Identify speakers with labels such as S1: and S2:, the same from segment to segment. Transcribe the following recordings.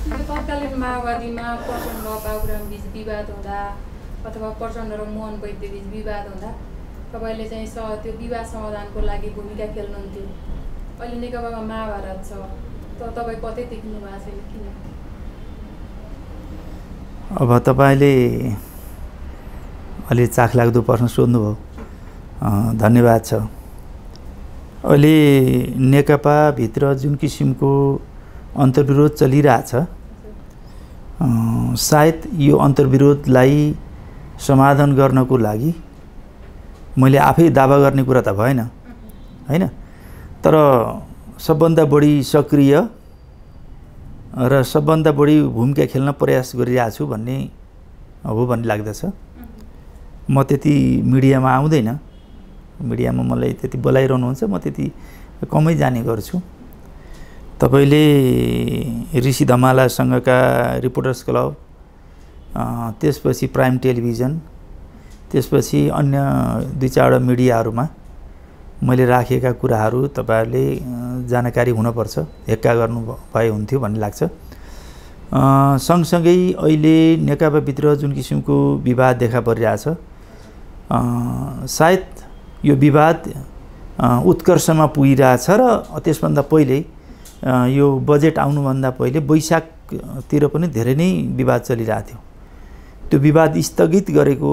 S1: तत्कालीन माओवादीमा प्रचण्ड बाबुराम बीच विवाद हुँदा अथवा प्रचण्ड र मोहन वैद्य बीच विवाद हुँदा तपाईले चाहिँ त्यो विवाद समाधानको लागि भूमिका खेल्नुहुन्थ्यो। अहिले नेकपामा महाभारत छ त तपाई कतै टिक्नु भएको छैन किन?
S2: अब तपाईले अलि चाखलाग्दो प्रश्न सोध्नुभयो, धन्यवाद छ। अहिले नेकपा भित्र जुन किसिमको अन्तर्विरोध चलिरहेछ, सायद यो अन्तर्विरोधलाई समाधान गर्नको लागि मैले आफै दावा गर्ने कुरा त भएन हैन, तर सबभन्दा बढी सक्रिय र सबभन्दा बढी भूमिका खेल्न प्रयास गरिरहेको छु भन्ने हो भन्ने लाग्दछ। म त्यति मिडियामा आउँदैन, मिडियामा मलाई त्यति बोलाइरहनुहुन्छ, म त्यति कमै जाने गर्छु। तपाईले ऋषि धमालासँगका रिपोर्टर्स क्लब, त्यसपछि प्राइम टेलिभिजन, त्यसपछि अन्य 2-4 मिडियाहरूमा मैले राखेका कुराहरू तपाईहरुले जानकारी हुनुपर्छ, हेक्का गर्नु भए हुन्थ्यो भन्ने लाग्छ। सँगसँगै अहिले नेकपाभित्र जुन किसिमको विवाद देखा परिरहेछ, सायद यो विवाद उत्कर्षमा पुगिरहेछ र त्यसभन्दा पहिले यो बजेट आउनुभन्दा पहिले वैशाखतिर पनि धेरै नै विवाद चलिरहेको थियो। त्यो विवाद स्थगित गरेको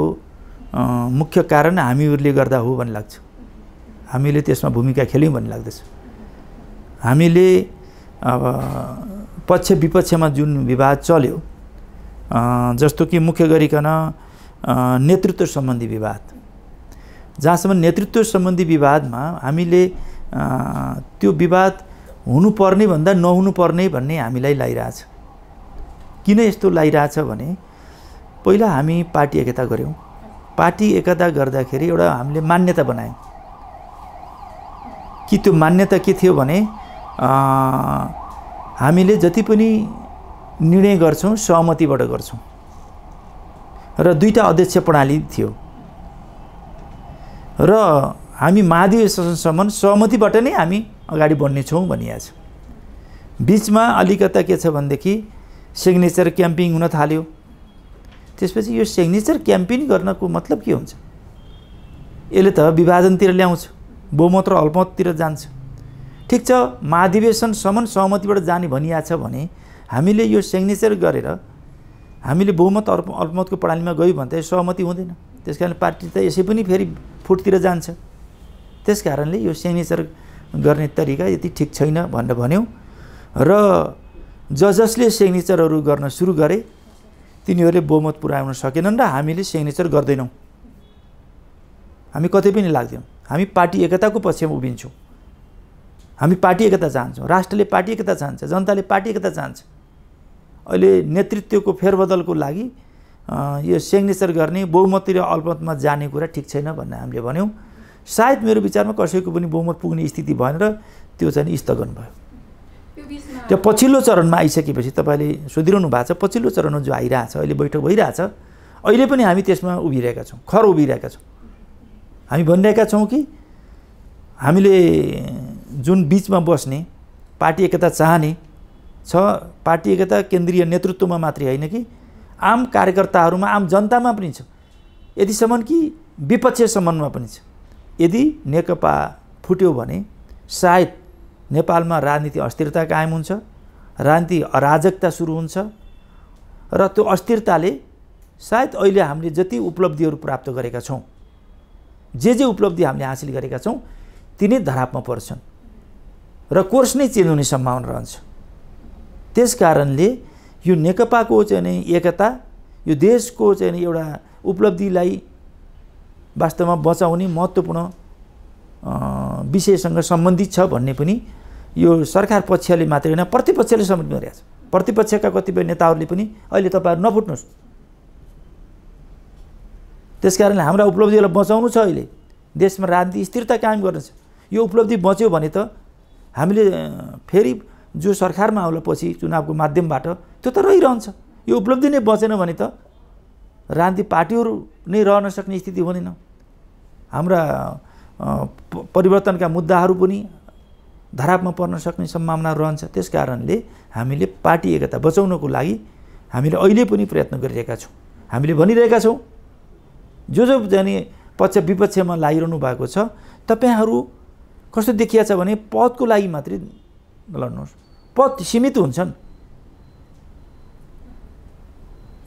S2: मुख्य कारण हामीहरूले गर्दा हो भन्ने लाग्छ। हामीले त्यसमा भूमिका खेल्यौं भन्ने लाग्दछ। हामीले अब पक्ष विपक्षमा जुन विवाद चल्यो, जस्तो कि मुख्य गरिकन नेतृत्व सम्बन्धी विवाद, जहाँसम्म नेतृत्व सम्बन्धी विवादमा हामीले त्यो विवाद हुनुपर्ने भन्दा नहुनुपर्ने भन्ने हामीलाई लागिरहेछ। किन यस्तो लागिरहेछ भने पहिला हामी पार्टी एकता गर्यौं। पार्टी एकता गर्दाखेरि एउटा हामीले मान्यता बनायौं कि त्यो मान्यता के थियो भने हामीले जति पनि निर्णय गर्छौं सहमतिबाट गर्छौं र 2टा अध्यक्ष प्रणाली थियो र हामी महाधिवेशनसम्म सहमतिबाट नै हामी अगाडि बढ्ने छौं भनिएको छ। बीचमा अलिकता के छ भनेदेखि सिग्नेचर क्याम्पिङ हुन थाल्यो। त्यसपछि यो सिग्नेचर क्याम्पेन गर्नको मतलब के हुन्छ? यसले त विभाजनतिर ल्याउँछ, बहुमत र अल्पमततिर जान्छ। ठीक छ, महाधिवेशनसम्म सहमतिबाट जाने भनिएको छ भने हामीले यो सिग्नेचर गरेर हामीले बहुमत अल्पमतको प्रणालीमा गयौं भने त सहमति हुँदैन। त्यसकारण पार्टी त यसै पनि फेरि फुटतिर जान्छ। त्यसकारणले यो सिग्नेचर गर्ने तरिका यति ठीक छैन भनेर भन्यौं र जसले सिग्नेचरहरू गर्न सुरु गरे तिनीहरूले बहुमत पुर्याउन सकेनन् र हामीले सिग्नेचर गर्दैनौं। हामी कतै पनि लाग्दैनौं। हामी पार्टी एकताको पक्षमा उभिन्छौं। हामी पार्टी एकता चाहन्छौं। राष्ट्रले पार्टी एकता चाहन्छ, जनताले पार्टी एकता चाहन्छ। अहिले नेतृत्वको फेरबदलको लागि यो सिग्नेचर गर्ने, बहुमत र अल्पमतमा जाने कुरा ठीक छैन भन्ने हामीले भन्यौं। सायद मेरो विचारमा कसैको पनि बहुमत पुग्ने स्थिति भएन र त्यो चाहिँ स्थगन भयो। त्यो पछिल्लो चरणमा आइसकेपछि तपाईले सोधिरहनु भएको छ, पछिल्लो चरणमा जो आइरहेछ, अहिले बैठक भइरहेछ, अहिले पनि हामी त्यसमा उभिरहेका छौं, खर उभिरहेका छौं। हामी भनिरहेका छौं कि हामीले जुन बीचमा बस्ने पार्टी एकता चाहने छ, पार्टी एकता केन्द्रीय नेतृत्वमा मात्रै हैन कि आम कार्यकर्ताहरुमा, आम जनतामा पनि छ, यतिसम्म कि विपक्ष सम्बन्धमा पनि छ। यदि नेकपा फुट्यो भने सायद नेपालमा राजनीति अस्थिरता कायम हुन्छ, राजनीति अराजकता सुरु हुन्छ र त्यो अस्थिरताले सायद अहिले हामीले जति उपलब्धिहरू प्राप्त गरेका छौं, जे उपलब्धि हामीले हासिल गरेका छौं, तिनै धरापमा पर्छन् र कोर्स नै चेन्ज हुने सम्भावना रहन्छ। त्यसकारणले यो नेकपाको चाहिँ एकता, यो देशको चाहिँ एउटा उपलब्धिलाई वास्तवमा बचाउने महत्त्वपूर्ण विषयसँग सम्बन्धित छ भन्ने पनि यो सरकार पक्षले मात्रै हैन, प्रतिपक्षले समर्थन गरिरहेछ। प्रतिपक्षका कतिपय नेताहरूले पनि अहिले तपाईहरु नफुट्नुस्, त्यसकारणले हाम्रा उपलब्धिहरूलाई बचाउनु छ, अहिले देशमा राजनीति स्थिरता कायम गर्नु छ। यो उपलब्धि बच्यो भने त हामीले फेरि जो सरकारमा आउला पछि चुनावको माध्यमबाट त्यो त रहिरहन्छ। यो उपलब्धि नै बचेन भने त राजनीतिक पार्टीहरू नै रहन सक्ने स्थिति हुँदैन। हाम्रा परिवर्तनका मुद्दाहरू पनि धरापमा पर्न सक्ने सम्भावना रहन्छ। त्यस कारणले हामीले पार्टी एकता बचाउनको लागि हामीले अहिले पनि प्रयत्न गरिरहेका छौँ। हामीले भनिरहेका छौँ जो जाने पक्ष विपक्षमा लागिरहनु भएको छ, तपाईहरू कस्तो देखिया छ भने पदको लागि मात्रै लड्नुहोस्, पद सीमित हुन्छन्।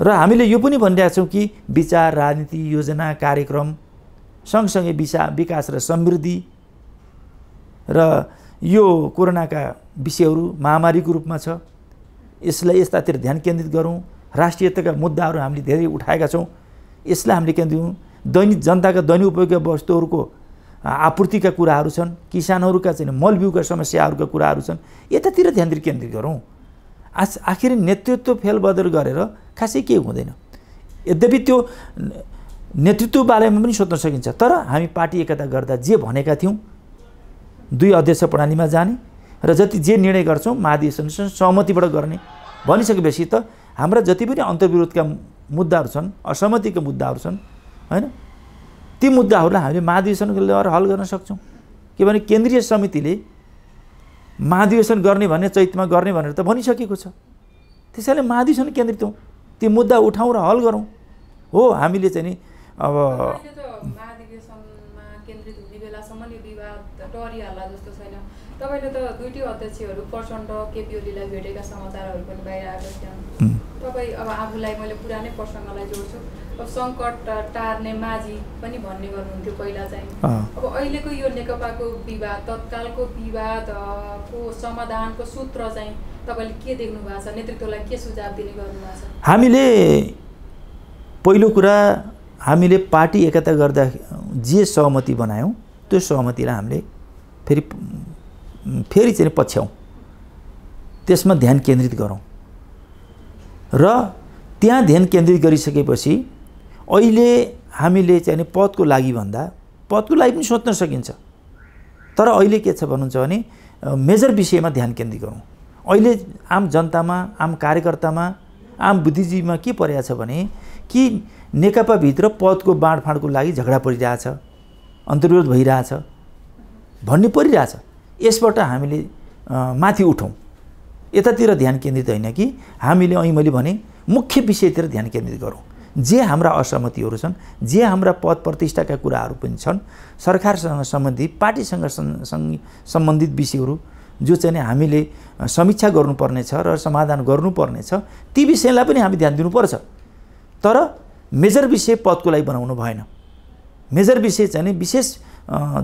S2: र हामीले यो पनि भनिरहेका छौँ कि विचार, राजनीति, योजना, कार्यक्रम सँगसँगै विकास र समृद्धि र यो कोरोनाका विषयहरू महामारीको रूपमा छ, यसलाई यस्तातिर ध्यान केन्द्रित गरौँ। राष्ट्रियताका मुद्दाहरू हामीले धेरै उठाएका छौँ, यसलाई हामीले केन्द्रित गरौँ। दैनिक जनताका दैनिक उपयोगी वस्तुहरूको आपूर्तिका कुराहरू छन्, किसानहरूका चाहिँ मलबिउका समस्याहरूका कुराहरू छन्, यतातिर ध्यान केन्द्रित गरौँ। आखिर नेतृत्व फेलबदल गरेर खासै केही हुँदैन। यद्यपि त्यो नेतृत्व बारेमा पनि सोध्न सकिन्छ, तर हामी पार्टी एकता गर्दा जे भनेका थियौँ 2 अध्यक्ष प्रणालीमा जाने र जति जे निर्णय गर्छौँ महाधिवेशनसँग सहमतिबाट गर्ने भनिसकेपछि त हाम्रा जति पनि अन्तर्विरोधका मुद्दाहरू छन्, असहमतिका मुद्दाहरू छन् हैन, ती मुद्दाहरूलाई हामीले महाधिवेशनले हल गर्न सक्छौँ। किनभने केन्द्रीय समितिले महाधिवेशन गर्ने भने चैतमा गर्ने भनेर त भनिसकेको छ। त्यसैले महाधिवेशन केन्द्रित हौँ, ती मुद्दा उठाउँ र हल गरौँ। हो हामीले चाहिँ नि अब
S1: महाधिवेशनमा केन्द्रित हुने बेलासम्म यो विवाद टरिहाल्ला जस्तो छैन। तपाईँले त दुईटै अध्यक्षहरू प्रचण्ड केपी ओलीलाई भेटेका समाचारहरू पनि बाहिर आएको थिएन। तपाईँ अब आफूलाई मैले पुरानै प्रसङ्गलाई जोड्छु, अब सङ्कट टार्ने माझी पनि भन्ने गर्नुहुन्थ्यो पहिला चाहिँ। अब अहिलेको यो नेकपाको विवाद, तत्कालको विवादको समाधानको सूत्र चाहिँ तपाईँले के देख्नु भएको छ? नेतृत्वलाई के सुझाव दिने गर्नुभएको छ? हामीले
S2: पहिलो कुरा हामीले पार्टी एकता गर्दा जे सहमति बनायौँ त्यो सहमतिलाई हामीले फेरि चाहिँ पछ्याउँ, त्यसमा ध्यान केन्द्रित गरौँ र त्यहाँ ध्यान केन्द्रित गरिसकेपछि अहिले हामीले चाहिँ पदको लागि भन्दा पदको लागि पनि सोच्न सकिन्छ, तर अहिले के छ भन्नुहुन्छ भने मेजर विषयमा ध्यान केन्द्रित गरौँ। अहिले आम जनतामा, आम कार्यकर्तामा, आम बुद्धिजीवीमा के परेको छ भने कि नेकपाभित्र पदको बाँडफाँडको लागि झगडा परिरहेछ, अन्तर्विरोध भइरहेछ भन्ने परिरहेछ। यसबाट हामीले माथि उठौँ, यतातिर ध्यान केन्द्रित होइन कि हामीले अहिले मैले भने मुख्य विषयतिर ध्यान केन्द्रित गरौँ। जे हाम्रा असहमतिहरू छन्, जे हाम्रा पद प्रतिष्ठाका कुराहरू पनि छन्, सरकारसँग सम्बन्धित, पार्टीसँग सम्बन्धित विषयहरू जो चाहिँ हामीले समीक्षा गर्नुपर्नेछ र समाधान गर्नुपर्नेछ, ती विषयलाई पनि हामी ध्यान दिनुपर्छ। तर मेजर विषय पदको लागि बनाउनु भएन। मेजर विषय चाहिँ विशेष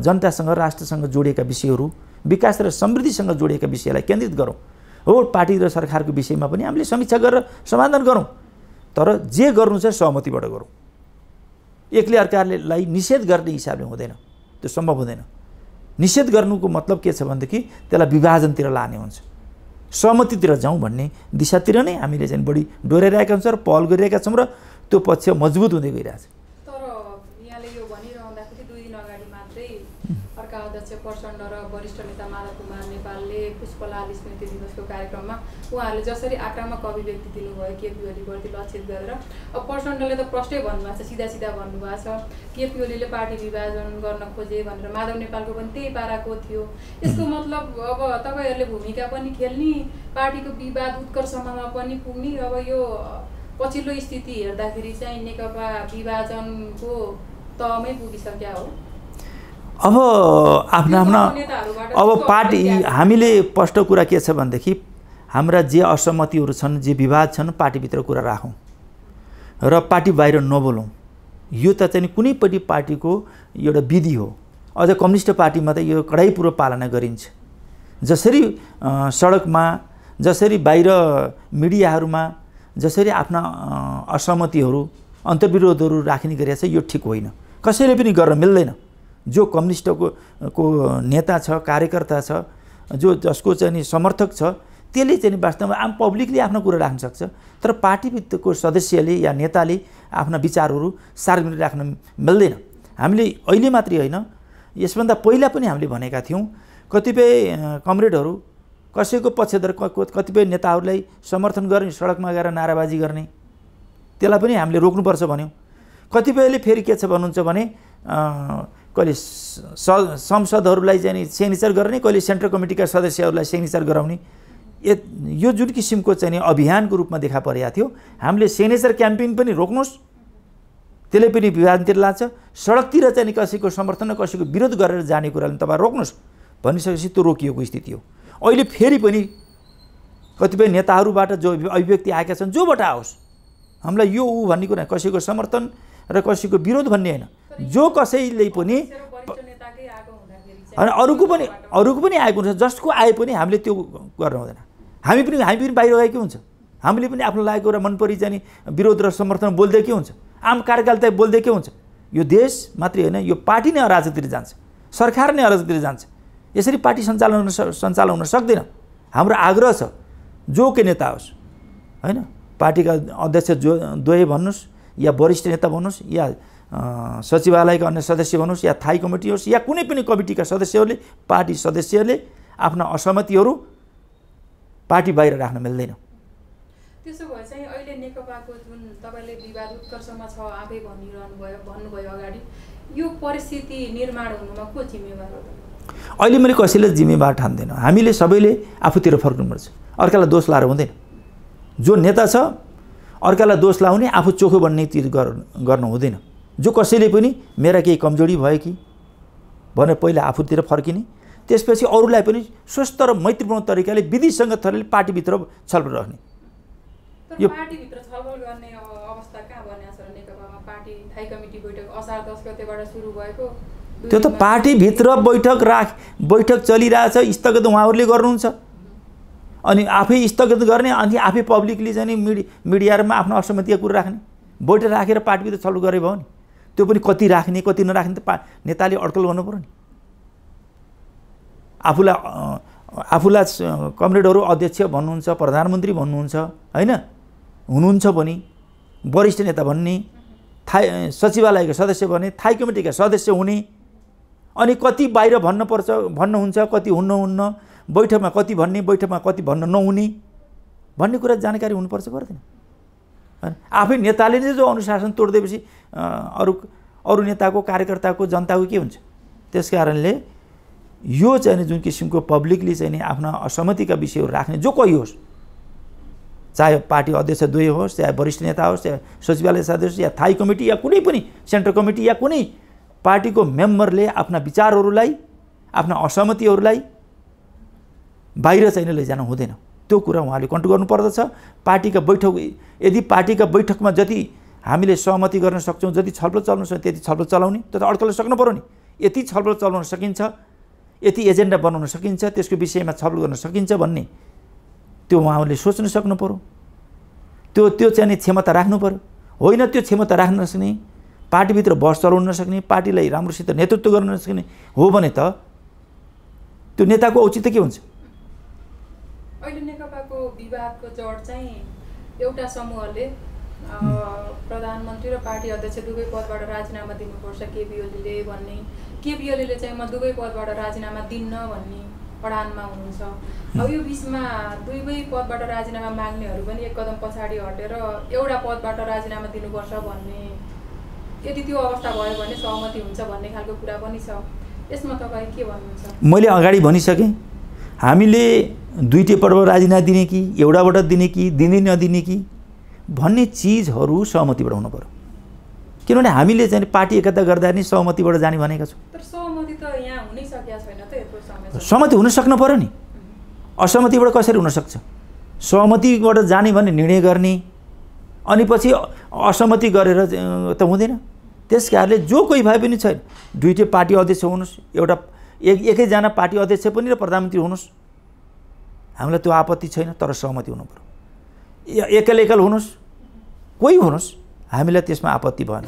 S2: जनतासँग, राष्ट्रसँग जोडिएका विषयहरू, विकास र समृद्धिसँग जोडिएका विषयलाई केन्द्रित गरौँ। हो, पार्टी र सरकारको विषयमा पनि हामीले समीक्षा गरेर समाधान गरौँ, तर जे गर्नु छ सहमतिबाट गरौँ। एकले अर्कालाई निषेध गर्ने हिसाबले हुँदैन, त्यो सम्भव हुँदैन। निषेध गर्नुको मतलब के छ भनेदेखि त्यसलाई विभाजनतिर लाने हुन्छ। सहमतितिर जाउँ भन्ने दिशातिर नै हामीले चाहिँ बढी डोराइरहेका हुन्छौँ र पहल गरिरहेका छौँ र त्यो पक्ष मजबुत हुँदै गइरहेछ।
S1: तर यहाँले यो भनिरहँदाखेरि 2 दिन अगाडि मात्रै अर्का अध्यक्ष प्रचण्ड र वरिष्ठ नेता माधव कुमार नेपालले पुष्पलाल स्मृति दिवसको कार्यक्रममा उहाँहरूले जसरी आक्रामक अभिव्यक्ति दिनुभयो केपी ओलीप्रति लक्षित गरेर, अब प्रचण्डले त प्रष्टै भन्नुभएको छ, सिधा भन्नुभएको छ केपी ओलीले पार्टी विभाजन गर्न खोजे भनेर। माधव नेपालको पनि त्यही पाराको थियो। यसको मतलब अब तपाईँहरूले भूमिका पनि खेल्ने, पार्टीको विवाद उत्कर्षमा पनि पुग्ने। अब यो पछिल्लो स्थिति हेर्दाखेरि चाहिँ नेकपा विभाजनको तहमै पुगिसक्या हो।
S2: अब आफ्ना अब पार्टी हामीले स्पष्ट कुरा के छ भनेदेखि हाम्रा जे असहमतिहरू छन्, जे विवाद छन्, पार्टीभित्र कुरा राखौँ र पार्टी बाहिर नबोलौँ। यो त चाहिँ कुनै पनि पार्टीको एउटा विधि हो। अझ कम्युनिस्ट पार्टीमा त यो कडाइपूर्वक पालना गरिन्छ। जसरी सडकमा, जसरी बाहिर मिडियाहरूमा जसरी आफ्ना असहमतिहरू, अन्तर्विरोधहरू राख्ने गरिएको छ, यो ठिक होइन, कसैले पनि गर्न मिल्दैन। जो कम्युनिस्टको नेता छ, कार्यकर्ता छ, जसको चाहिँ समर्थक छ, त्यसले चाहिँ वास्तवमा आम पब्लिकले आफ्नो कुरा राख्न सक्छ, तर पार्टीभित्रको सदस्यले या नेताले आफ्ना विचारहरू सार्वजनिक राख्न मिल्दैन। हामीले अहिले मात्रै होइन, यसभन्दा पहिला पनि हामीले भनेका थियौँ, कतिपय कमरेडहरू कसैको पक्षधर कतिपय नेताहरूलाई समर्थन गर्ने, सडकमा गएर नाराबाजी गर्ने, त्यसलाई पनि हामीले रोक्नुपर्छ भन्यौँ। कतिपयले फेरि के छ भन्नुहुन्छ भने कहिले संसदहरूलाई चाहिँ नि सिग्नेचर गर्ने, कहिले सेन्ट्रल कमिटीका सदस्यहरूलाई सिग्नेचर गराउने, यो जुन किसिमको चाहिँ अभियानको रूपमा देखा परेको थियो। हामीले सिग्नेचर क्याम्पेन पनि रोक्नुहोस्, त्यसले पनि विवादतिर लाग्छ। सडकतिर चाहिँ कसैको समर्थन कसैको विरोध गरेर जाने कुरालाई तपाईँ रोक्नुहोस् भनिसकेपछि त्यो रोकिएको स्थिति हो। अहिले फेरि पनि कतिपय नेताहरूबाट जो अभिव्यक्ति आएका छन्, जोबाट आओस्, हामीलाई यो ऊ भन्ने कुरा कसैको समर्थन र कसैको विरोध भन्ने होइन, जो कसैले पनि अनि अरूको पनि आएको हुन्छ, जसको आए पनि हामीले त्यो गर्न हुँदैन। हामी पनि बाहिर गएकै हुन्छ, हामीले पनि आफ्नो लागेको कुरा मन परि जाने विरोध र समर्थन बोल्दै के हुन्छ, आम कार्यकालता बोल्दै के हुन्छ। यो देश मात्रै होइन, यो पार्टी नै अराजकतिर जान्छ, सरकार नै अराजकतिर जान्छ। यसरी पार्टी सञ्चालन हुन सक्दैन। हाम्रो आग्रह छ जो के नेता होस् होइन, पार्टीका अध्यक्ष जो द्वय भन्नुहोस् या वरिष्ठ नेता भन्नुहोस् या सचिवालयका अन्य सदस्य भन्नुहोस् या थाई कमिटी होस् या कुनै पनि कमिटीका सदस्यहरूले, पार्टी सदस्यहरूले आफ्ना असहमतिहरू पार्टी बाहिर राख्न मिल्दैन।
S1: त्यसो भए चाहिँ अहिले नेकपाको जुन तपाईँले विवाद उत्कर्षमा छ आफै भन्नुभयो अगाडि, यो परिस्थिति निर्माण हुनुमा को जिम्मेवार हो?
S2: अहिले मैले कसैले जिम्मेवार ठान्दैन। हामीले सबैले आफूतिर फर्कनुपर्छ, अर्कालाई दोष लाएर हुँदैन। जो नेता छ अर्कालाई दोष लाउने, आफू चोखो बन्ने चिज गर्नु हुँदैन। जो कसैले पनि मेरा केही कमजोरी भयो कि भनेर पहिला आफूतिर फर्किने, त्यसपछि अरूलाई पनि स्वस्थ र मैत्रीपूर्ण तरिकाले विधिसँग तरिकाले पार्टीभित्र छलफल राख्ने।
S1: यो पार्टीभित्र छलफल गर्ने अवस्था कहाँ बन्या छ नेकपामा? पार्टी थाई कमिटी बैठक असार 10 गतेबाट सुरु भएको,
S2: त्यो त पार्टीभित्र बैठक चलिरहेछ, स्थगित उहाँहरूले गर्नुहुन्छ। अनि आफै स्थगित गर्ने, अनि आफै पब्लिकली चाहिँ मिडियामा आफ्नो असहमतिको कुरा राख्ने। बैठक राखेर पार्टीभित्र छलफल गरे भयो नि, त्यो पनि कति राख्ने कति नराख्ने त नेताले अड्कल गर्नु पर्यो नि। आफूलाई कमरेडहरू अध्यक्ष भन्नुहुन्छ, प्रधानमन्त्री भन्नुहुन्छ होइन, हुनुहुन्छ पनि वरिष्ठ नेता भन्ने, सचिवालयका सदस्य भन्ने, थाई कमिटीका सदस्य हुने, अनि कति बाहिर भन्नुहुन्छ, कति हुन्न, बैठकमा कति भन्ने, बैठकमा कति भन्न नहुने भन्ने कुरा जानकारी हुनुपर्छ पर्दैन? आफै नेताले नै जो अनुशासन तोड्दैपछि अरू नेताको, कार्यकर्ताको, जनताको के हुन्छ? त्यस कारणले यो चाहिँ जुन किसिमको पब्लिकली चाहिँ आफ्ना असहमतिका विषयहरू राख्ने जो कोही होस्, चाहे पार्टी अध्यक्ष द्वय होस्, चाहे वरिष्ठ नेता होस्, चाहे सचिवालय सदस्य या थाई कमिटी या कुनै पनि सेन्ट्रल कमिटी या कुनै पार्टीको मेम्बरले आफ्ना विचारहरूलाई, आफ्ना असहमतिहरूलाई बाहिर चाहिँ लैजान हुँदैन। त्यो कुरा उहाँले कन्ट्रोल गर्नुपर्दछ। पार्टीका बैठक, यदि पार्टीका बैठकमा जति हामीले सहमति गर्न सक्छौँ, जति छलफल चलाउन सक्छौँ त्यति छलफल चलाउने, त्यो त अड्कल सक्नु पर्यो नि। यति छलफल चलाउन सकिन्छ, यति एजेन्डा बनाउन सकिन्छ, त्यसको विषयमा छलफल गर्न सकिन्छ भन्ने त्यो उहाँहरूले सोच्न सक्नु पर्यो। त्यो चाहिँ क्षमता राख्नु पर्यो। होइन त्यो क्षमता राख्न नसक्ने, पार्टीभित्र बस चलाउन नसक्ने, पार्टीलाई राम्रोसित नेतृत्व गर्न नसक्ने हो भने त त्यो नेताको औचित्य के हुन्छ?
S1: अहिले नेकपाको विवादको जड चाहिँ एउटा समूहले प्रधानमन्त्री र पार्टी अध्यक्ष दुवै पदबाट राजीनामा दिनुपर्छ केपी ओलीले भन्ने, केपी ओलीले चाहिँ म दुवै पदबाट राजीनामा दिन्न भन्ने अडानमा हुनुहुन्छ। अब यो बिचमा दुवै पदबाट राजीनामा माग्नेहरू पनि एक कदम पछाडि हटेर एउटा पदबाट राजीनामा दिनुपर्छ भन्ने, यदि त्यो अवस्था भयो भने सहमति हुन्छ भन्ने खालको कुरा पनि छ। यसमा तपाईँ के भन्नुहुन्छ?
S2: मैले अगाडि भनिसकेँ, हामीले दुईटै पदबाट राजीनामा दिने कि एउटाबाट दिने कि दिँदै नदिने कि भन्ने चिजहरू सहमतिबाट हुनु पर्यो। किनभने हामीले चाहिँ पार्टी एकता गर्दा नि सहमतिबाट जाने भनेका छौँ।
S1: तर सहमति त यहाँ हुनै सकेको छैन त यत्रो समय।
S2: सहमति हुन सक्नु पर्यो नि, असहमतिबाट कसरी हुनसक्छ? सहमतिबाट जाने भने निर्णय गर्ने, अनि पछि असहमति गरेर त हुँदैन। त्यस कारणले जो कोही भए पनि छैन, दुईटै पार्टी अध्यक्ष हुनुहोस्, एउटा एकैजना पार्टी अध्यक्ष पनि र प्रधानमन्त्री हुनुहोस्, हामीलाई त्यो आपत्ति छैन, तर सहमति हुनु पर्यो। एकल हुनुहोस्, कोही हुनुहोस्, हामीलाई त्यसमा आपत्ति भएन।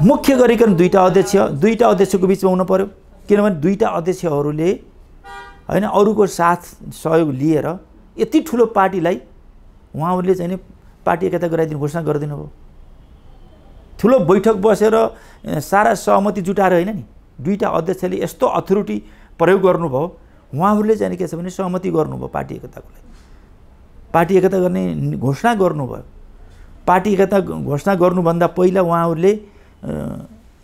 S2: मुख्य गरिकन दुईटा अध्यक्षको बिचमा हुनु पर्यो। किनभने दुईटा अध्यक्षहरूले होइन अरूको साथ सहयोग लिएर यति ठुलो पार्टीलाई उहाँहरूले चाहिँ पार्टी एकता गराइदिने घोषणा गरिदिनु भयो। ठुलो बैठक बसेर सारा सहमति जुटाएर होइन नि, दुईटा अध्यक्षले यस्तो अथोरिटी प्रयोग गर्नुभयो, उहाँहरूले चाहिँ के छ भने सहमति गर्नुभयो पार्टी एकताको लागि, पार्टी एकता गर्ने घोषणा गर्नुभयो। पार्टी एकता घोषणा गर्नुभन्दा पहिला उहाँहरूले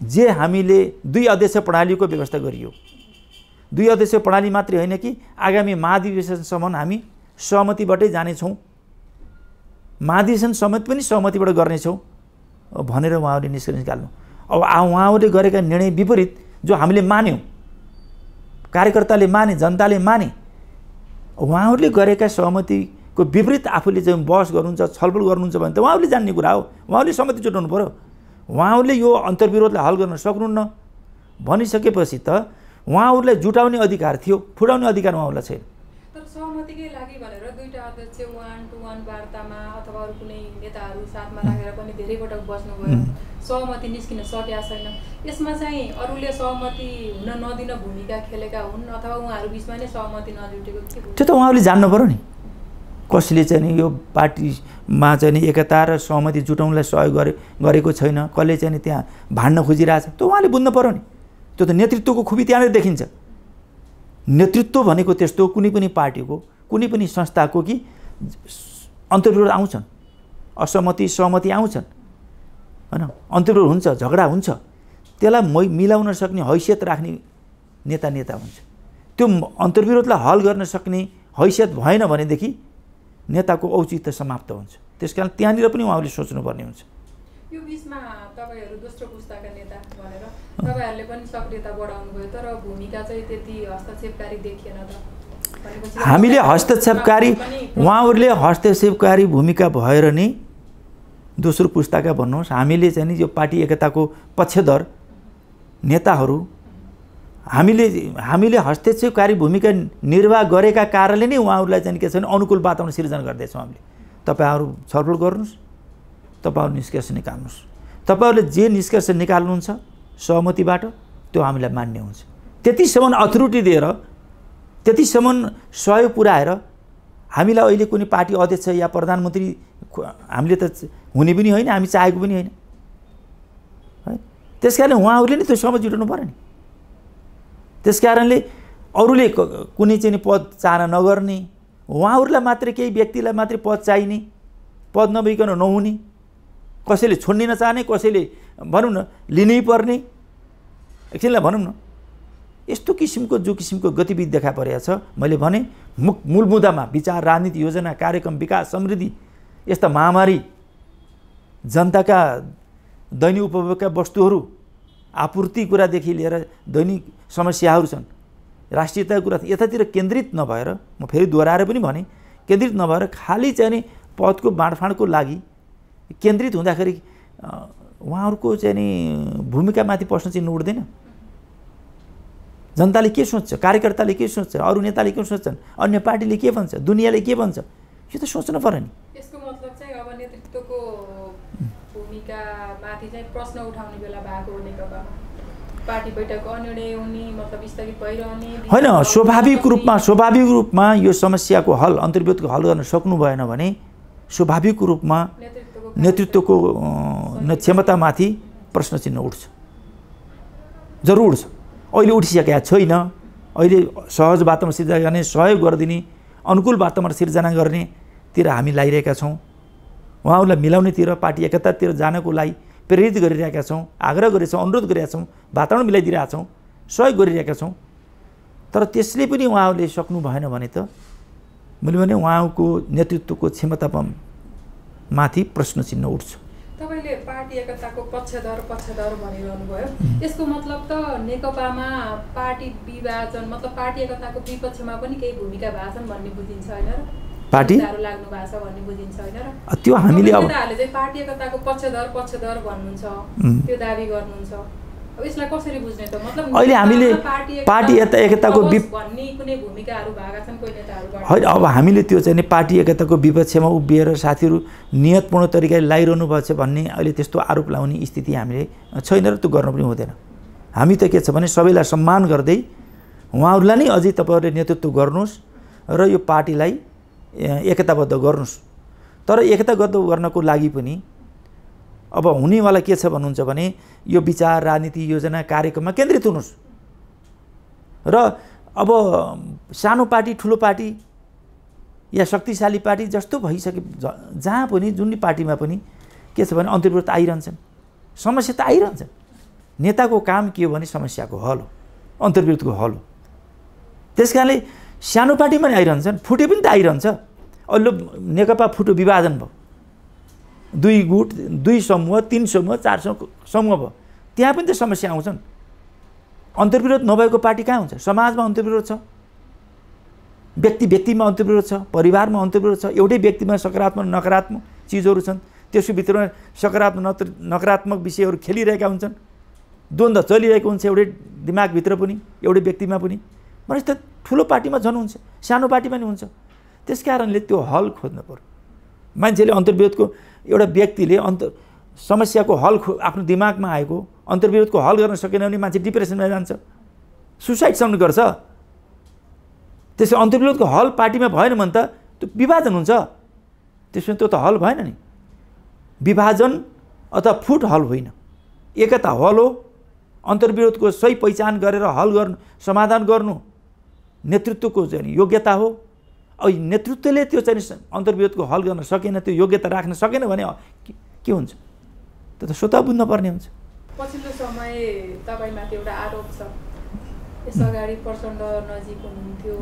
S2: जे हामीले 2 अध्यक्ष प्रणालीको व्यवस्था गरियो, 2 अध्यक्ष प्रणाली मात्रै होइन कि आगामी महाधिवेशनसम्म हामी सहमतिबाटै जानेछौँ, महाधिवेशन समेत पनि सहमतिबाट गर्नेछौँ भनेर उहाँहरूले निष्कर्ष निकाल्नु। अब उहाँहरूले गरेका निर्णय विपरीत जो हामीले मान्यौँ, कार्यकर्ताले माने, जनताले माने, उहाँहरूले गरेका सहमतिको विपरीत आफूले चाहिँ बहस गर्नुहुन्छ, छलफल गर्नुहुन्छ भने त उहाँहरूले जान्ने कुरा हो। उहाँहरूले सहमति जुटाउनु पर्यो। उहाँहरूले यो अन्तर्विरोधलाई हल गर्न सक्नुहुन्न भनिसकेपछि त उहाँहरूलाई जुटाउने अधिकार थियो, फुटाउने अधिकार उहाँहरूलाई छैन।
S1: तर सहमतिकै लागि भनेर 2टा अध्यक्ष 1-to-1 वार्तामा अथवा अरू कुनै नेताहरू साथमा राखेर पनि धेरै पटक बस्नुभयो, सहमति निस्किन सकेका छैन। यसमा चाहिँ अरूले सहमति हुन नदिन भूमिका खेलेका हुन् अथवा उहाँहरू बिचमा नै सहमति नजुटेको के हो?
S2: त्यो त उहाँहरूले जान्नु पर्यो नि, कसले चाहिँ नि यो पार्टीमा चाहिँ नि एकता र सहमति जुटाउनलाई सहयोग गरेको छैन, कसले चाहिँ नि त्यहाँ भाड्न खोजिरहेछ, त्यो उहाँले बुझ्नु पर्यो नि। त्यो त नेतृत्वको खुबी त्यहाँनिर देखिन्छ। नेतृत्व भनेको त्यस्तो कुनै पनि पार्टीको, कुनै पनि संस्थाको कि अन्तर्विरोध आउँछन्, असहमति सहमति आउँछन् हैन, अन्तर्विरोध हुन्छ, झगडा हुन्छ, त्यसलाई मिलाउन सक्ने हैसियत राख्ने नेता हुन्छ। त्यो अन्तर्विरोधलाई हल गर्न सक्ने हैसियत भएन भनेदेखि नेताको औचित्य समाप्त हुन्छ। त्यसकारण त्यहाँनिर पनि उहाँहरूले सोच्नुपर्ने हुन्छ।
S1: यो बिचमा तपाईहरु दोस्रो पुस्ताका नेता भनेर तपाईहरुले पनि सक्रियता बढाउनु भयो, तर भूमिका चाहिँ त्यति हस्तक्षेपकारी देखिएन त।
S2: हामीले हस्तक्षेपकारी, उहाँहरूले हस्तक्षेपकारी भूमिका भएर नि दोस्रो पुस्ताका भन्नुहोस्, हामीले चाहिँ नि यो पार्टी एकताको पक्षधर नेताहरू हामीले हस्तक्षेपकारी भूमिका निर्वाह गरेका कारणले नै उहाँहरूलाई चाहिँ के छ भने अनुकूल वातावरण सिर्जना गर्दैछौँ हामीले। तपाईहरु छलफल गर्नुहोस्, तपाईहरु निष्कर्ष निकाल्नुहोस्, तपाईहरुले जे निष्कर्ष निकाल्नुहुन्छ सहमतिबाट त्यो हामीलाई मान्य हुन्छ। त्यतिसम्म अथोरिटी दिएर, त्यतिसम्म सहयोग पुर्याएर हामीलाई अहिले कुनै पार्टी अध्यक्ष या प्रधानमन्त्री हामीले त हुने पनि होइन, हामी चाहेको पनि होइन है। त्यसकारण उहाँहरूले नै त्यो सहमति जुटाउनु पर्यो नि। त्यसकारणले अरूले कुनै चाहिँ पद चाहना नगर्ने, उहाँहरूलाई मात्रै केही व्यक्तिलाई मात्रै पद चाहिने, पद नभइकन नहुने, कसैले छोड्नै नचाहने, कसैले भनौँ न लिनै पर्ने, एकछिनलाई भनौँ न यस्तो किसिमको जो किसिमको गतिविधि देखा परेको छ। मैले भने मूल मुद्दामा विचार, राजनीति, योजना, कार्यक्रम, विकास, समृद्धि, यस्ता महामारी, जनताका दैनिक उपभोगका वस्तुहरू आपूर्ति कुरादेखि लिएर दैनिक समस्याहरू छन्, राष्ट्रियताको कुरा यतातिर केन्द्रित नभएर, म फेरि दोहोऱ्याएर पनि भने केन्द्रित नभएर खालि चाहिँ नि पदको बाँडफाँडको लागि केन्द्रित हुँदाखेरि उहाँहरूको चाहिँ नि भूमिकामाथि प्रश्न चिन्ह उठ्दैन। जनताले के सोच्छ, कार्यकर्ताले के सोच्छ, अरू नेताले के सोच्छन्, अन्य पार्टीले के भन्छ, दुनियाँले के भन्छ, यो त सोच्नु पर्यो नि।
S1: यसको मतलब चाहिँ अब नेतृत्वको भूमिकामाथि चाहिँ प्रश्न उठाउने बेला भएको नेकपामा पार्टी बैठकको अनिर्णय हुने, मतलब स्थगित भइरहने
S2: होइन। स्वाभाविक रूपमा यो समस्याको हल, अन्तर्विरोधको हल गर्न सक्नु भएन भने स्वाभाविक रूपमा नेतृत्वको क्षमतामाथि प्रश्न चिन्ह उठ्छ, जरुर उठ्छ। अहिले उठिसकेका छैन। अहिले सहज वातावरण सिर्जना गर्ने, सहयोग गरिदिने, अनुकूल वातावरण सिर्जना गर्नेतिर हामी लागिरहेका छौँ। उहाँहरूलाई मिलाउनेतिर, पार्टी एकतातिर जानको लागि प्रेरित गरिरहेका छौँ, आग्रह गरेका छौँ, अनुरोध गरेका छौँ, वातावरण मिलाइदिरहेका छौँ, सहयोग गरिरहेका छौँ। तर त्यसले पनि उहाँहरूले सक्नु भएन भने त मैले भने उहाँको नेतृत्वको क्षमतामाथि प्रश्न चिन्ह उठ्छ।
S1: तपाईले पार्टी एकताको पक्षधर भनिरहनु भयो, यसको मतलब त नेकपामा पार्टी विभाजन, मतलब पार्टी एकताको विपक्षमा पनि केही भूमिका भाछन् भन्ने बुझिन्छ हैन र? पार्टीहरु लाग्नु भएको छ भन्ने बुझिन्छ हैन र?
S2: त्यो हामीले अब
S1: नेताहरूले चाहिँ पार्टी एकताको पक्षधर भन्नुहुन्छ, त्यो दाबी गर्नुहुन्छ। अब यसलाई कसरी बुझ्ने त? मतलब
S2: अहिले हामीले पार्टी एकताको
S1: भन्ने कुनै भूमिकाहरु भागा छन् कोही नेताहरुबाट?
S2: होइन, अब हामीले त्यो चाहिँ पार्टी एकताको विपक्षमा उभिएर साथीहरु नियतपूर्ण तरिकाले लागिरहनु भएको छ भन्ने अहिले त्यस्तो आरोप लाउने स्थिति हामीले छैन र त्यो गर्नु पनि हुँदैन। हामी त के छ भने सबैलाई सम्मान गर्दै उहाँहरूलाई नै अझै तपाईहरुले नेतृत्व गर्नुहोस् र यो पार्टीलाई एकताबद्ध गर्नुहोस्। तर एकताबद्ध गर्नको लागि पनि अब हुनेवाला के छ भन्नुहुन्छ भने यो विचार, राजनीति, योजना, कार्यक्रममा केन्द्रित हुनुहोस्। र अब सानो पार्टी, ठुलो पार्टी या शक्तिशाली पार्टी जस्तो भइसके जहाँ पनि जुन पार्टीमा पनि के छ भने अन्तर्विरोध आइरहन्छन्, समस्या त आइरहन्छन्। नेताको काम के हो भने समस्याको हल हो, अन्तर्विरोधको हल हो। त्यस कारणले सानो पार्टीमा नि आइरहन्छन्, फुटे पनि त आइरहन्छ। अहिले नेकपा फुटो, विभाजन भयो, 2 गुट, 2 समूह, 3 समूह, 4 समूह भयो, त्यहाँ पनि त समस्या आउँछन्। अन्तर्विरोध नभएको पार्टी कहाँ हुन्छ? समाजमा अन्तर्विरोध छ, व्यक्तिमा अन्तर्विरोध छ, परिवारमा अन्तर्विरोध छ, एउटै व्यक्तिमा सकारात्मक नकारात्मक चिजहरू छन्, त्यसको भित्रमा सकारात्मक नकारात्मक विषयहरू खेलिरहेका हुन्छन्, द्वन्द्व चलिरहेको हुन्छ एउटै दिमागभित्र पनि, एउटै व्यक्तिमा पनि। भनेपछि त ठुलो पार्टीमा झन् हुन्छ, सानो पार्टीमा नि हुन्छ। त्यस कारणले त्यो हल खोज्नु पर्यो। मान्छेले अन्तर्विरोधको, एउटा व्यक्तिले समस्याको हल आफ्नो दिमागमा आएको अन्तर्विरोधको हल गर्न सकेन भने मान्छे डिप्रेसनमा जान्छ, सुसाइडसम्म गर्छ। त्यसो अन्तर्विरोधको हल पार्टीमा भएन भने त त्यो विभाजन हुन्छ, त्यसमा त्यो त हल भएन नि। विभाजन अथवा फुट हल होइन, एकता हल हो। अन्तर्विरोधको सही पहिचान गरेर हल गर्नु, समाधान गर्नु नेतृत्वको चाहिँ योग्यता हो। अब नेतृत्वले त्यो चाहिँ अन्तर्विरोधको हल गर्न सकेन, त्यो योग्यता राख्न सकेन भने के हुन्छ? त्यो त स्वतः बुझ्नुपर्ने हुन्छ।
S1: पछिल्लो समय तपाईमाथि एउटा आरोप छ, यसअगाडि प्रचण्ड नजिक हुनुहुन्थ्यो,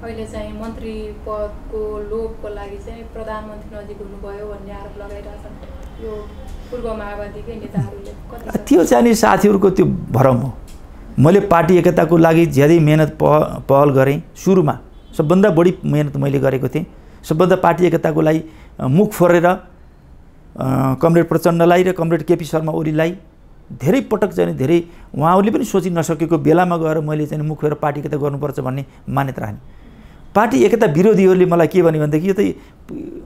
S1: अहिले चाहिँ मन्त्री पदको लोभको लागि चाहिँ प्रधानमन्त्री नजिक हुनुभयो भन्ने आरोप लगाइरहेछन् यो पूर्व माओवादीकै नेताहरूले।
S2: त्यो चाहिँ नि साथीहरूको त्यो भरम हो। मैले पार्टी एकताको लागि ज्यादै मेहनत पहल गरेँ। सुरुमा सबभन्दा बढी मेहनत मैले गरेको थिएँ। सबभन्दा पार्टी एकताको लागि मुख फोरेर कमरेड प्रचण्डलाई र कमरेड केपी शर्मा ओलीलाई धेरै पटक चाहिँ धेरै उहाँहरूले पनि सोचि नसकेको बेलामा गएर मैले चाहिँ मुख फोरेर पार्टी एकता गर्नुपर्छ भन्ने मान्यता राखेँ। पार्टी एकता विरोधीहरूले मलाई के भन्यो भनेदेखि यो त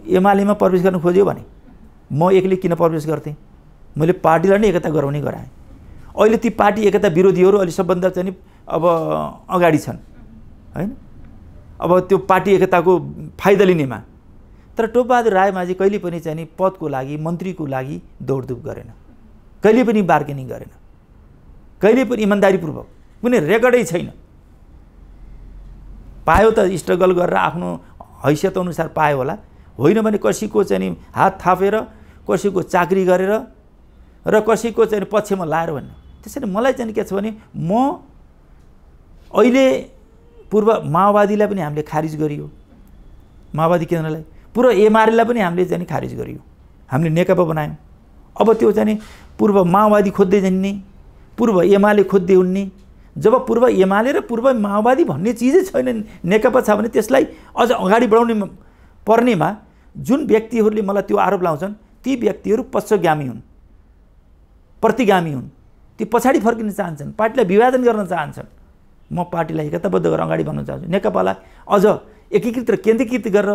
S2: एमालेमा प्रवेश गर्न खोज्यो भने म एक्लै किन प्रवेश गर्थेँ? मैले पार्टीलाई नै एकता गराउने गराएँ। अहिले ती पार्टी एकता विरोधीहरू अहिले सबभन्दा चाहिँ अब अगाडि छन् हैन। अब त्यो पार्टी एकताको फाइदा लिनेमा। तर टोपबहादुर रायमाझी कहिले पनि चाहिँ नि पदको लागि, मन्त्रीको लागि दौडधुप गरेन, कहिले पनि बार्गेनिङ गरेन, कहिले पनि इमान्दारीपूर्वक, कुनै रेकर्डै छैन। पायो त स्ट्रगल गरेर आफ्नो हैसियत अनुसार पायो होला, होइन भने कसैको चाहिँ नि हात थापेर, कसैको चाकरी गरेर र कसैको चाहिँ पक्षमा लाएर भन्ने। त्यसैले मलाई चाहिँ के छ भने म अहिले पूर्व माओवादीलाई पनि हामीले खारिज गरियो, माओवादी केन्द्रलाई, पूर्व एमालेलाई पनि हामीले चाहिँ खारिज गरियो, हामीले नेकपा बनायौँ। अब त्यो चाहिँ नि पूर्व माओवादी खोज्दै जाने, पूर्व एमाले खोज्दै उड्ने। जब पूर्व एमाले र पूर्व माओवादी भन्ने चिजै छैन, नेकपा छ भने त्यसलाई अझ अगाडि बढाउने पर्नेमा जुन व्यक्तिहरूले मलाई त्यो आरोप लाउँछन् ती व्यक्तिहरू पश्चगामी हुन्, प्रतिगामी हुन्। ती पछाडि फर्किन चाहन्छन्, पार्टीलाई विभाजन गर्न चाहन्छन्। म पार्टीलाई एकताबद्ध गरेर अगाडि बढ्न चाहन्छु, नेकपालाई अझ एकीकृत र केन्द्रीकृत गरेर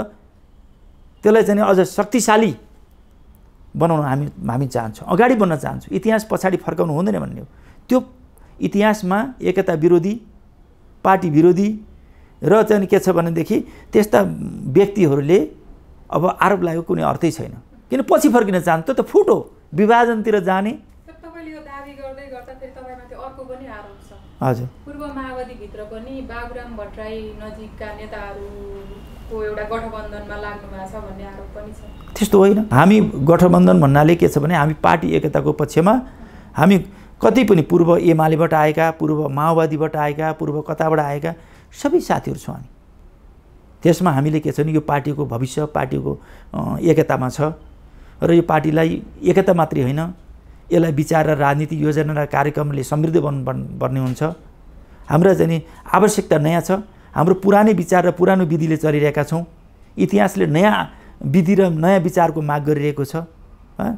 S2: त्यसलाई चाहिँ अझ शक्तिशाली बनाउन हामी चाहन्छौँ, अगाडि बढ्न चाहन्छौँ। इतिहास पछाडि फर्काउनु हुँदैन भन्ने हो। त्यो इतिहासमा एकता विरोधी, पार्टी विरोधी र चाहिँ के छ भनेदेखि त्यस्ता व्यक्तिहरूले अब आरोप लागेको कुनै अर्थै छैन। किन पछि फर्किन चाहन्छ? त्यो त फुट हो, विभाजनतिर जाने।
S1: तपाईले यो दाबी गर्दै गर्दा फेरि तपाईमाथि अर्को पनि आरोप छ।
S2: हजुर,
S1: पूर्व माओवादीभित्र पनि बाबुराम भट्टराई नजिकका नेताहरूको एउटा गठबन्धनमा लाग्नु भएको छ भन्ने आरोप पनि छ।
S2: त्यस्तो होइन। हामी गठबन्धन भन्नाले के छ भने हामी पार्टी एकताको पक्षमा हामी कतै पनि पूर्व एमालेबाट आएका, पूर्व माओवादीबाट आएका, पूर्व कताबाट आएका सबै साथीहरू छौँ हामी। त्यसमा हामीले के छ भने यो पार्टीको भविष्य पार्टीको एकतामा छ र यो पार्टीलाई एकता मात्रै होइन, यसलाई विचार र राजनीति योजना र कार्यक्रमले समृद्ध बन्ने हुन्छ। हाम्रा चाहिँ आवश्यकता नयाँ छ। हाम्रो पुरानै विचार र पुरानो विधिले चलिरहेका छौँ। इतिहासले नयाँ विधि र नयाँ विचारको माग गरिरहेको छ,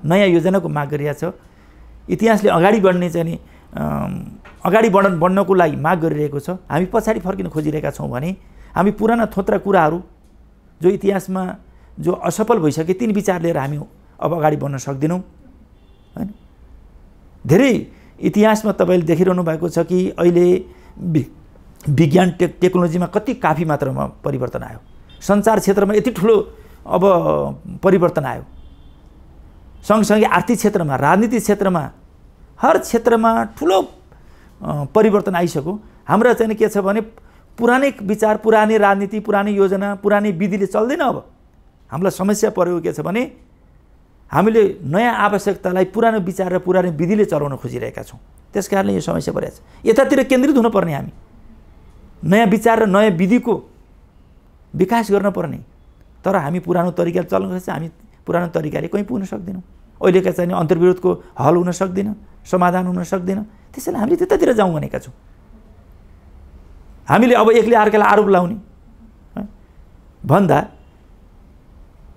S2: नयाँ योजनाको माग गरिरहेको छ। इतिहासले अगाडि बढ्ने चाहिँ अगाडि बढ्नको लागि माग गरिरहेको छ। हामी पछाडि फर्किन खोजिरहेका छौँ भने हामी पुराना थोत्रा कुराहरू जो इतिहासमा जो असफल भइसके तिन विचार लिएर हामी अब अगाडि बढ्न सक्दैनौँ हैन। धेरै इतिहासमा तपाईँले देखिरहनु भएको छ कि अहिले विज्ञान टेक्नोलोजीमा कति काफी मात्रामा परिवर्तन आयो, सञ्चार क्षेत्रमा यति ठुलो अब परिवर्तन आयो, सँगसँगै आर्थिक क्षेत्रमा, राजनीतिक क्षेत्रमा, हर क्षेत्रमा ठुलो परिवर्तन आइसक्यो। हाम्रो चाहिँ के छ भने पुरानै विचार, पुरानै राजनीति, पुरानै योजना, पुरानै विधिले चल्दैन। अब हामीलाई समस्या परेको के छ भने हामीले नयाँ आवश्यकतालाई पुरानो विचार र पुरानो विधिले चलाउन खोजिरहेका छौँ। त्यस कारणले यो समस्या परेको छ। यतातिर केन्द्रित हुनुपर्ने हामी, नयाँ विचार र नयाँ विधिको विकास गर्न पर्ने। तर हामी पुरानो तरिकाले चल्न खोज्छ, हामी पुरानो तरिकाले कहीँ पुग्न सक्दैनौँ। अहिलेका चाहिँ अन्तर्विरोधको हल हुन सक्दैन, समाधान हुन सक्दैन। त्यसैले हामीले त्यतातिर जाउँ भनेका छौँ। हामीले अब एकले अर्कालाई आरोप लाउने भन्दा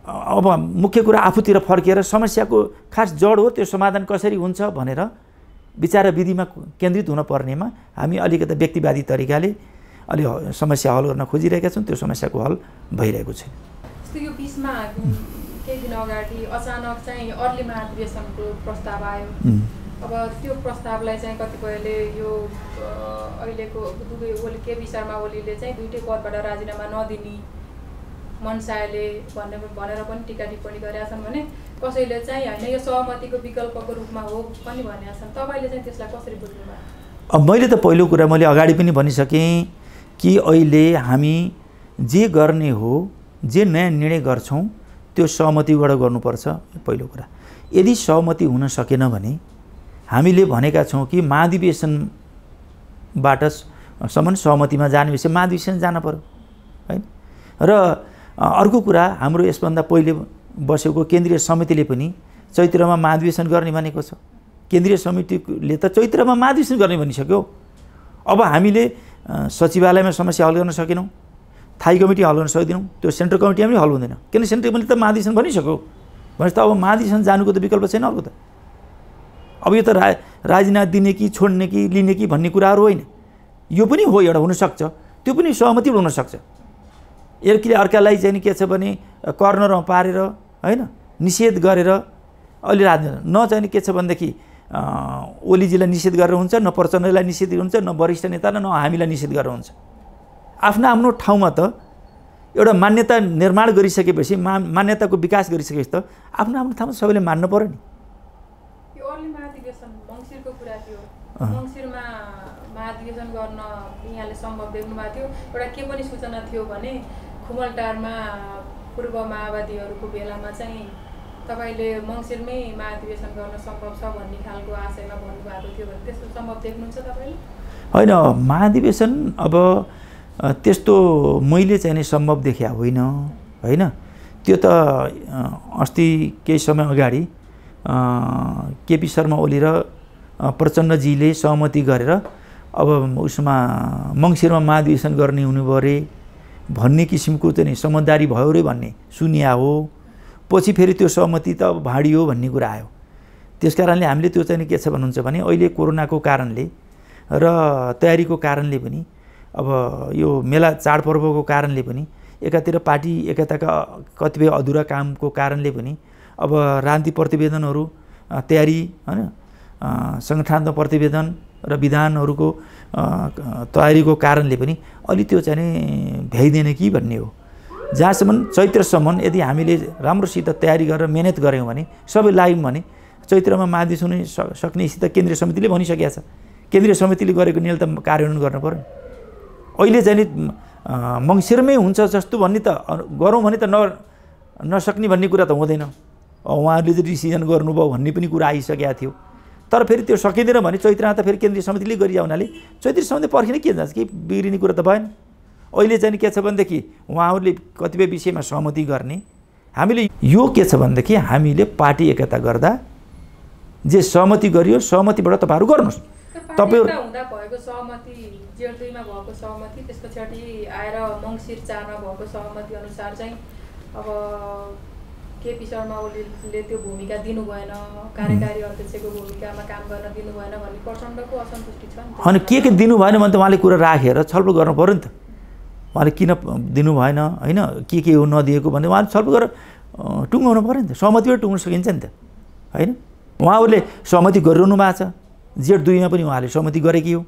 S2: अब मुख्य कुरा आफूतिर फर्किएर समस्याको खास जड हो, त्यो समाधान कसरी हुन्छ भनेर विचार विधिमा केन्द्रित हुनुपर्नेमा हामी अलिकति व्यक्तिवादी तरिकाले अलि समस्या हल गर्न खोजिरहेका छौँ। त्यो समस्याको हल भइरहेको छैन।
S1: जस्तो यो बिचमा केही दिन अगाडि अचानक चाहिँ अर्ली महाधिवेशनको प्रस्ताव आयो। अब त्यो प्रस्तावलाई चाहिँ कतिपयले यो अहिलेको दुवै ओली केपी शर्मा ओलीले चाहिँ दुईटै पदबाट राजीनामा नदिने मनसाले भनेर पनि टिका टिप्पणी गरेका छन् भने कसैले चाहिँ होइन यो सहमतिको विकल्पको रूपमा हो पनि भनेका छन्। तपाईँले चाहिँ त्यसलाई कसरी बुझ्नुभयो?
S2: अब मैले त पहिलो कुरा मैले अगाडि पनि भनिसकेँ कि अहिले हामी जे गर्ने हो, जे नयाँ निर्णय गर्छौँ त्यो सहमतिबाट गर्नुपर्छ पहिलो कुरा। यदि सहमति हुन सकेन भने हामीले भनेका छौँ कि महाधिवेशनबाट सम्म सहमतिमा जाने विषय महाधिवेशन जान पर्यो हैन। र अर्को कुरा हाम्रो यसभन्दा पहिले बसेको केन्द्रीय समितिले पनि चैत्रमा महाधिवेशन गर्ने भनेको छ। केन्द्रीय समितिले त चैत्रमा महाधिवेशन गर्ने भनिसक्यो। अब हामीले सचिवालयमा समस्या हल गर्न सकेनौँ, थाई कमिटी हल गर्न सक्दैनौँ, त्यो सेन्ट्रल कमिटीमा पनि हल हुँदैन। किन सेन्ट्रल कमिटीले त महाधिवेशन भनिसक्यो भनेपछि त अब महाधिवेशन जानुको त विकल्प छैन अर्को त। अब यो त राजीनामा दिने कि छोड्ने कि लिने कि भन्ने कुराहरू होइन। यो पनि हो, एउटा हुनसक्छ, त्यो पनि सहमति हुनसक्छ। एकले अर्कालाई चाहिँ के छ भने कर्नरमा पारेर होइन निषेध गरेर अहिले राजनीति न चाहिँ के छ भनेदेखि ओलीजीलाई निषेध गरेर हुन्छ, न प्रचण्डलाई निषेध हुन्छ, न वरिष्ठ नेतालाई, न हामीलाई निषेध गरेर हुन्छ। आफ्नो आफ्नो ठाउँमा त एउटा मान्यता निर्माण गरिसकेपछि मान्यताको विकास गरिसकेपछि त आफ्नो आफ्नो ठाउँमा सबैले मान्नु पर्यो नि।
S1: यो अर्ली महाधिवेशन मङ्सिरको कुरा थियो। मङ्सिरमा महाधिवेशन गर्न यहाँले सम्भव देख्नु भएको थियो। एउटा के पनि सूचना थियो भने खुमलटारमा पूर्व माओवादीहरूको बेलामा चाहिँ तपाईँले मङ्सिरमै महाधिवेशन गर्न सम्भव छ भन्ने खालको आशयमा भन्नुभएको थियो भने त्यस्तो सम्भव देख्नुहुन्छ तपाईँले?
S2: होइन, महाधिवेशन अब त्यस्तो मैले चाहिँ सम्भव देखिया होइन होइन। त्यो त अस्ति केही समय अगाडि केपी शर्मा ओली र प्रचण्डजीले सहमति गरेर अब उसमा मङ्सिरमा महाधिवेशन गर्ने हुनुभयो अरे भन्ने किसिमको चाहिँ समझदारी भयो रे भन्ने सुनिया हो। पछि फेरि त्यो सहमति त अब भाँडियो भन्ने कुरा आयो। त्यस कारणले हामीले त्यो चाहिँ के छ भन्नुहुन्छ भने अहिले कोरोनाको कारणले र तयारीको कारणले पनि अब यो मेला चाडपर्वको कारणले पनि एकातिर पार्टी एकताका कतिपय अधुरा कामको कारणले पनि अब राजनीतिक प्रतिवेदनहरू तयारी होइन सङ्गठनात्मक प्रतिवेदन र विधानहरूको तयारीको कारणले पनि अलि त्यो चाहिँ भ्याइँदैन कि भन्ने हो। जहाँसम्म चैत्रसम्म यदि हामीले राम्रोसित तयारी गरेर मेहनत गऱ्यौँ भने सबै लाग्यौँ भने चैत्रमा महाधिवेशन हुन सक्ने स्थिति केन्द्रीय समितिले भनिसकेको छ। केन्द्रीय समितिले गरेको निर्णय त कार्यान्वयन गर्नु पर्यो। अहिले चाहिँ मङ्सिरमै हुन्छ जस्तो भन्ने त गरौँ भने त नसक्ने भन्ने कुरा त हुँदैन। उहाँहरूले चाहिँ डिसिजन गर्नुभयो भन्ने पनि कुरा आइसकेको थियो। तर फेरि त्यो सकिँदैन भने चैत्रमा त फेरि केन्द्रीय समितिले गरिया हुनाले चैत्र समिति पर्खिने के जान्छ, केही बिग्रिने कुरा त भएन। अहिले चाहिँ के छ भनेदेखि उहाँहरूले कतिपय विषयमा सहमति गर्ने, हामीले यो के छ भनेदेखि हामीले पार्टी एकता गर्दा जे सहमति गरियो सहमतिबाट तपाईँहरू गर्नुहोस्।
S1: तपाईँहरू हुँदा भएको सहमति जेठ 2 मा भएको सहमति त्यस पछाडि आएर मङ्सिर 4 मा भएको सहमति अनुसार चाहिँ अब केपी शर्मा ओलीले त्यो भूमिका दिनु भएन, कार्यकारी अध्यक्षको भूमिकामा काम गर्न दिनु भएन भन्ने प्रचण्डको असन्तुष्टि छ नि।
S2: अनि के दिनु भएन भने त उहाँले कुरा राखेर छलफल गर्नु पर्यो नि त। उहाँले किन दिनु भएन होइन के हो नदिएको भने उहाँले छलफल गरेर टुङ्गाउनु पर्यो नि त। सहमतिबाट टुङ्गाउन सकिन्छ नि त होइन। उहाँहरूले सहमति गरिरहनु भएको छ। जेठ 2 मा पनि उहाँले सहमति गरेकी हो,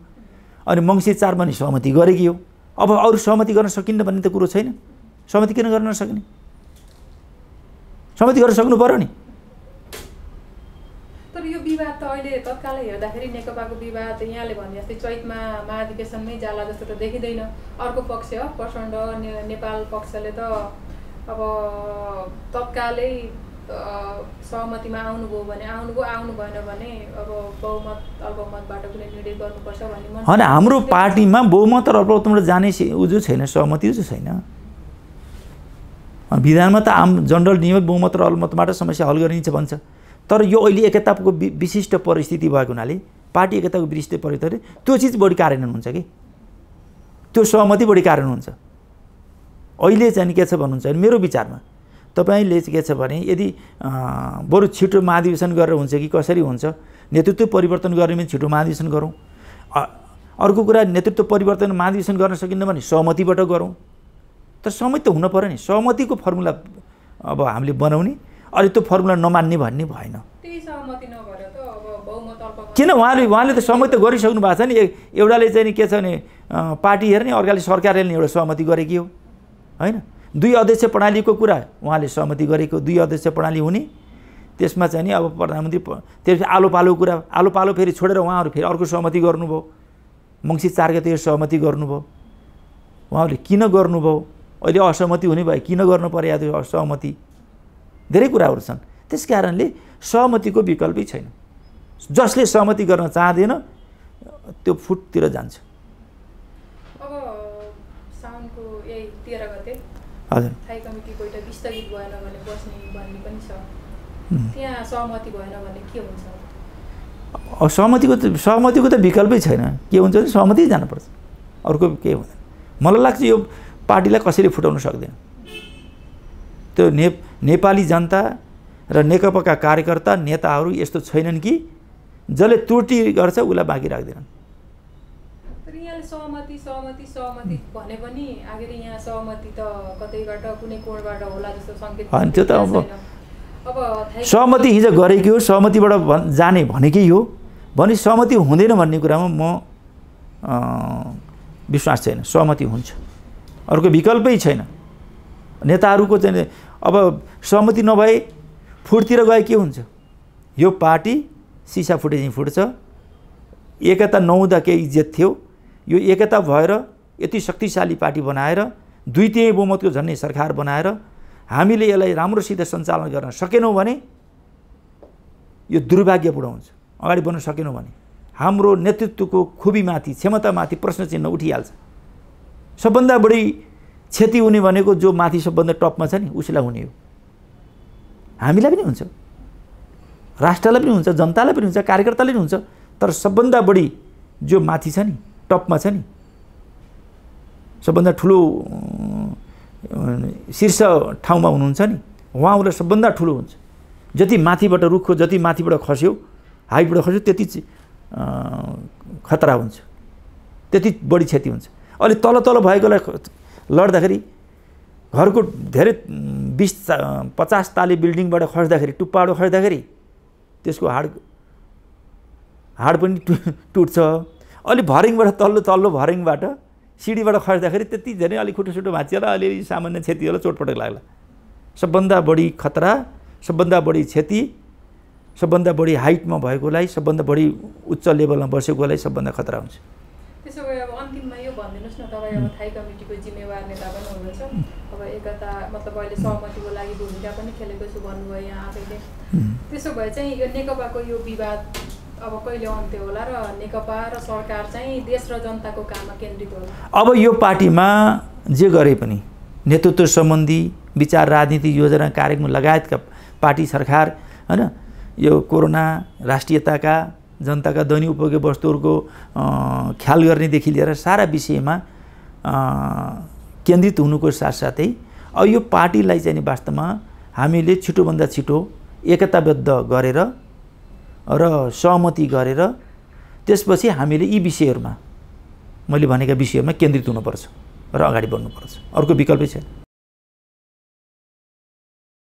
S2: अनि मङ्सिर 4 मा पनि सहमति गरेकी हो। अब अरू सहमति गर्न सकिन्न भन्ने त कुरो छैन। सहमति किन गर्न नसक्ने? सहमति गर्न सक्नु पर्यो नि।
S1: तर यो विवाद त अहिले तत्कालै हेर्दाखेरि नेकपाको विवाद यहाँले भने जस्तै चैतमा महाधिवेशनमै जाला जस्तो त देखिँदैन। अर्को पक्ष प्रचण्ड नेपाल पक्षले त अब तत्कालै सहमतिमा आउनुभयो भने आउनु भएन भने अब बहुमत अल्पमतबाट कुनै निर्णय गर्नुपर्छ भन्ने
S2: होइन हाम्रो पार्टीमा बहुमत र अल्पमतबाट जाने उजु छैन, सहमति उजु छैन। विधानमा त आम जनरल नियम बहुमत र अल्पमतबाट समस्या हल गरिन्छ भन्छ, तर यो अहिले एकताको विशिष्ट परिस्थिति भएको हुनाले पार्टी एकताको विशिष्ट परिस्थिति त्यो चिज बढी कार्यान्वयन हुन्छ कि त्यो सहमति बढी कार्यान्वयन हुन्छ। अहिले चाहिँ के छ भन्नुहुन्छ भने मेरो विचारमा तपाईले के छ भने यदि बरु छिटो महाधिवेशन गरेर हुन्छ कि कसरी हुन्छ, नेतृत्व परिवर्तन गर्ने पनि छिटो महाधिवेशन गरौँ। अर्को कुरा नेतृत्व परिवर्तन महाधिवेशन गर्न सकिन्न भने सहमतिबाट गरौँ। तर सहमति त हुन पर्यो नि, सहमतिको फर्मुला अब हामीले बनाउने, अहिले त्यो फर्मुला नमान्ने भन्ने भएन।
S1: त्यही सहमति नभएर त अब बहुमत अल्पमत
S2: किन उहाँले त सहमति त गरिसक्नु भएको छ नि। एउटाले चाहिँ के छ भने पार्टी हेर्ने, अर्काले सरकार हेर्ने एउटा सहमति गरेकी हो हैन। दुई अध्यक्ष प्रणालीको कुरा उहाँले सहमति गरेको, दुई अध्यक्ष प्रणाली हुने, त्यसमा चाहिँ नि अब प्रधानमन्त्री त्यसपछि आलो पालोको कुरा, आलो पालो फेरि छोडेर उहाँहरू फेरि अर्को सहमति गर्नुभयो। मङ्सिर 4 गते सहमति गर्नुभयो। उहाँहरूले किन गर्नुभयो, अहिले असहमति हुने भए किन गर्नु पर्यो त्यो असहमति, धेरै कुराहरू छन्। त्यस कारणले सहमतिको विकल्पै छैन। जसले सहमति गर्न चाहँदैन त्यो फुटतिर जान्छ।
S1: अब साउनको यही 13 गते
S2: हजुर
S1: स्थायी कमिटी बैठक स्थगित भएन भने बस्ने भन्ने पनि छ, त्यहाँ सहमति भएन भने के हुन्छ?
S2: सहमतिको त विकल्पै छैन। के हुन्छ भने सहमति जानुपर्छ, अर्को के हुँदैन। मलाई लाग्छ यो पार्टीलाई कसैले फुटाउन सक्दैन। त्यो नेपाली जनता र नेकपाका कार्यकर्ता नेताहरू यस्तो छैनन् कि जसले त्रुटि गर्छ उसलाई बाँकी राख्दैनन्।
S1: सहमति भने पनि आखिर यहाँ सहमति त कतैबाट कुनै कोणबाट होला जस्तो संकेत
S2: होइन। त्यो त अब सहमति हिजो गरेकै हो, सहमतिबाट जाने भनेकै हो भने सहमति हुँदैन भन्ने कुरामा म विश्वास छैन। सहमति हुन्छ, अर्को विकल्पै छैन। नेताहरूको चाहिँ अब सहमति नभए फुटतिर गए के हुन्छ? यो पार्टी सिसा फुटे चाहिँ फुट्छ। एकता नहुँदा केही इज्जत थियो, यो एकता भएर यति शक्तिशाली पार्टी बनाएर 2/3 बहुमतको झन्डै सरकार बनाएर हामीले यसलाई राम्रोसित सञ्चालन गर्न सकेनौँ भने यो दुर्भाग्यपूर्ण हुन्छ। अगाडि बढ्न सकेनौँ भने हाम्रो नेतृत्वको खुबीमाथि, क्षमतामाथि प्रश्न चिन्ह उठिहाल्छ। सबभन्दा बढी क्षति हुने भनेको जो माथि सबभन्दा टपमा छ नि उसलाई हुने हो। हामीलाई पनि हुन्छ, राष्ट्रलाई पनि हुन्छ, जनतालाई पनि हुन्छ, कार्यकर्तालाई पनि हुन्छ। तर सबभन्दा बढी जो माथि छ नि, टपमा छ नि, सबभन्दा ठुलो शीर्ष ठाउँमा हुनुहुन्छ नि, उहाँहरूलाई सबभन्दा ठुलो हुन्छ। जति माथिबाट रुखको जति माथिबाट खस्यो, हाइटबाट खस्यो त्यति खतरा हुन्छ, त्यति बढी क्षति हुन्छ। अलि तल भएकोलाई लड्दाखेरि घरको धेरै 20-50 ताले बिल्डिङबाट खस्दाखेरि, टुप्पाबाट खस्दाखेरि त्यसको हाड पनि टुट्छ। अलि भरिङबाट तल्लो भरिङबाट सिडीबाट खस्दाखेरि त्यति धेरै अलि खुट्टो भाँचिएर अलि सामान्य क्षति होला, चोटपटक लाग्ला। सबभन्दा बढी खतरा, सबभन्दा बढी क्षति, सबभन्दा बढी हाइटमा भएकोलाई, सबभन्दा बढी उच्च लेभलमा बसेकोलाई सबभन्दा खतरा हुन्छ।
S1: त्यसो भए अब अन्तिममा यो भनिदिनुहोस् न, तपाईँ अब स्थायी कमिटीको जिम्मेवार नेता पनि हुनुहुन्छ, अब एकता मतलब अहिले सहमतिको लागि भूमिका पनि खेलेको छु भन्नुभयो यहाँ आफैले। त्यसो भए चाहिँ यो नेकपाको यो विवाद अब कहिले अन्त्य होला र नेकपा र सरकार चाहिँ देश र जनताको काममा केन्द्रित होला?
S2: अब यो पार्टीमा जे गरे पनि नेतृत्व सम्बन्धी विचार, राजनीति, योजना, कार्यक्रम लगायतका पार्टी सरकार हैन, यो कोरोना, राष्ट्रियताका, जनताका दैनिक उपभोग्य वस्तुहरूको ख्याल गर्नेदेखि लिएर सारा विषयमा केन्द्रित हुनुको साथसाथै अब यो पार्टीलाई चाहिँ वास्तवमा हामीले छिटोभन्दा छिटो एकताबद्ध गरेर र सहमति गरेर त्यसपछि हामीले यी विषयहरूमा, मैले भनेका विषयहरूमा केन्द्रित हुनुपर्छ र अगाडि बढ्नुपर्छ। अर्को विकल्पै छैन।